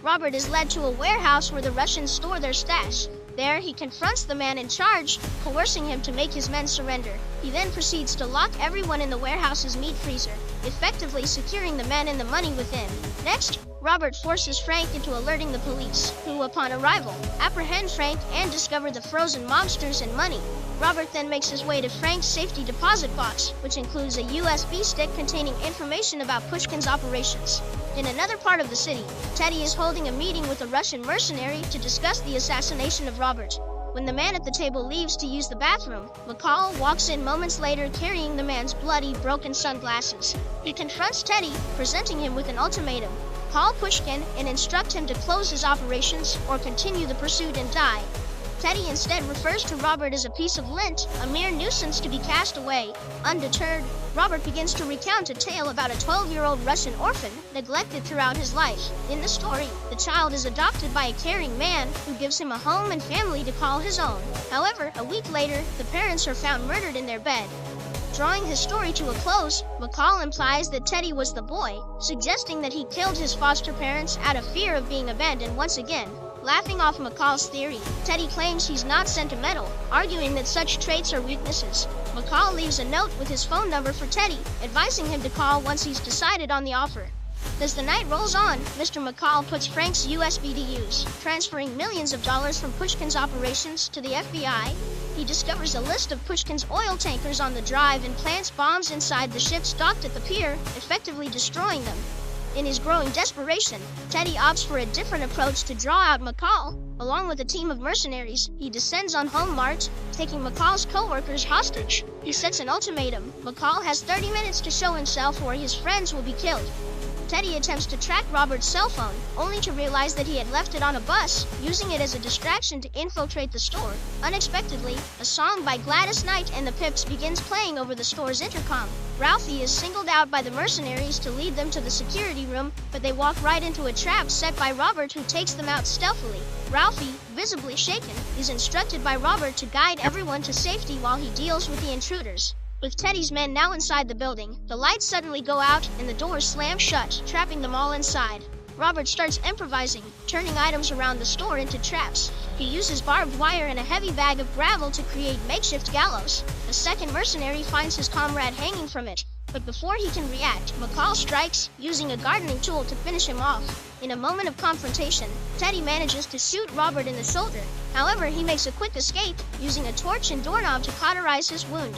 Robert is led to a warehouse where the Russians store their stash. There, he confronts the man in charge, coercing him to make his men surrender. He then proceeds to lock everyone in the warehouse's meat freezer, effectively securing the men and the money within. Next, Robert forces Frank into alerting the police, who, upon arrival, apprehend Frank and discover the frozen mobsters and money. Robert then makes his way to Frank's safety deposit box, which includes a USB stick containing information about Pushkin's operations. In another part of the city, Teddy is holding a meeting with a Russian mercenary to discuss the assassination of Robert. When the man at the table leaves to use the bathroom, McCall walks in moments later carrying the man's bloody, broken sunglasses. He confronts Teddy, presenting him with an ultimatum: call Pushkin and instruct him to close his operations or continue the pursuit and die. Teddy instead refers to Robert as a piece of lint, a mere nuisance to be cast away. Undeterred, Robert begins to recount a tale about a 12-year-old Russian orphan neglected throughout his life. In the story, the child is adopted by a caring man who gives him a home and family to call his own. However, a week later, the parents are found murdered in their bed. Drawing his story to a close, McCall implies that Teddy was the boy, suggesting that he killed his foster parents out of fear of being abandoned once again. Laughing off McCall's theory, Teddy claims he's not sentimental, arguing that such traits are weaknesses. McCall leaves a note with his phone number for Teddy, advising him to call once he's decided on the offer. As the night rolls on, Mr. McCall puts Frank's USB to use, transferring millions of dollars from Pushkin's operations to the FBI. He discovers a list of Pushkin's oil tankers on the drive and plants bombs inside the ships docked at the pier, effectively destroying them. In his growing desperation, Teddy opts for a different approach to draw out McCall. Along with a team of mercenaries, he descends on Home Mart, taking McCall's co-workers hostage. He sets an ultimatum: McCall has 30 minutes to show himself or his friends will be killed. Teddy attempts to track Robert's cell phone, only to realize that he had left it on a bus, using it as a distraction to infiltrate the store. Unexpectedly, a song by Gladys Knight and the Pips begins playing over the store's intercom. Ralphie is singled out by the mercenaries to lead them to the security room, but they walk right into a trap set by Robert, who takes them out stealthily. Ralphie, visibly shaken, is instructed by Robert to guide everyone to safety while he deals with the intruders. With Teddy's men now inside the building, the lights suddenly go out and the doors slam shut, trapping them all inside. Robert starts improvising, turning items around the store into traps. He uses barbed wire and a heavy bag of gravel to create makeshift gallows. A second mercenary finds his comrade hanging from it, but before he can react, McCall strikes, using a gardening tool to finish him off. In a moment of confrontation, Teddy manages to shoot Robert in the shoulder. However, he makes a quick escape, using a torch and doorknob to cauterize his wound.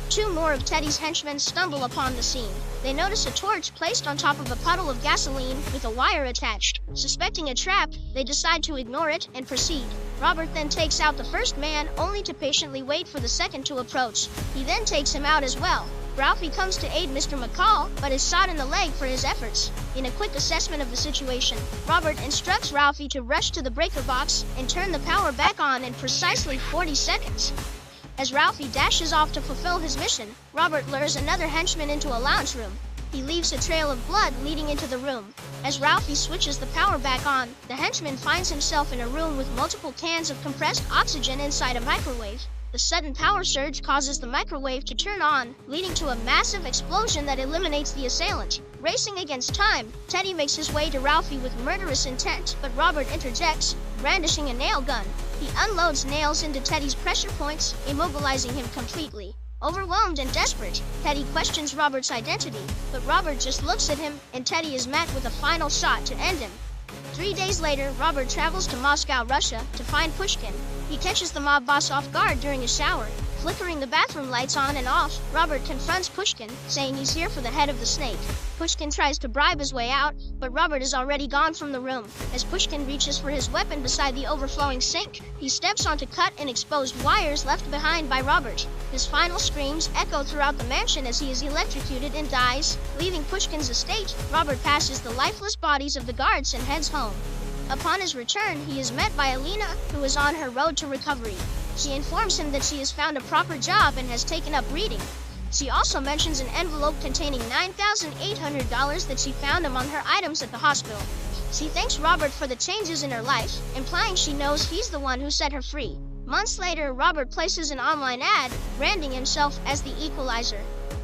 Two more of Teddy's henchmen stumble upon the scene. They notice a torch placed on top of a puddle of gasoline with a wire attached. Suspecting a trap, they decide to ignore it and proceed. Robert then takes out the first man, only to patiently wait for the second to approach. He then takes him out as well. Ralphie comes to aid Mr. McCall, but is shot in the leg for his efforts. In a quick assessment of the situation, Robert instructs Ralphie to rush to the breaker box and turn the power back on in precisely 40 seconds. As Ralphie dashes off to fulfill his mission, Robert lures another henchman into a lounge room. He leaves a trail of blood leading into the room. As Ralphie switches the power back on, the henchman finds himself in a room with multiple cans of compressed oxygen inside a microwave. The sudden power surge causes the microwave to turn on, leading to a massive explosion that eliminates the assailant. Racing against time, Teddy makes his way to Ralphie with murderous intent, but Robert interjects, brandishing a nail gun. He unloads nails into Teddy's pressure points, immobilizing him completely. Overwhelmed and desperate, Teddy questions Robert's identity, but Robert just looks at him, and Teddy is met with a final shot to end him. 3 days later, Robert travels to Moscow, Russia, to find Pushkin. He catches the mob boss off guard during a shower. Flickering the bathroom lights on and off, Robert confronts Pushkin, saying he's here for the head of the snake. Pushkin tries to bribe his way out, but Robert is already gone from the room. As Pushkin reaches for his weapon beside the overflowing sink, he steps onto cut and exposed wires left behind by Robert. His final screams echo throughout the mansion as he is electrocuted and dies. Leaving Pushkin's estate, Robert passes the lifeless bodies of the guards and heads home. Upon his return, he is met by Alina, who is on her road to recovery. She informs him that she has found a proper job and has taken up reading. She also mentions an envelope containing $9,800 that she found among her items at the hospital. She thanks Robert for the changes in her life, implying she knows he's the one who set her free. Months later, Robert places an online ad, branding himself as the Equalizer.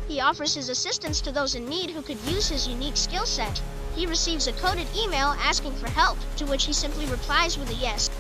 He offers his assistance to those in need who could use his unique skill set. he receives a coded email asking for help, to which he simply replies with a yes.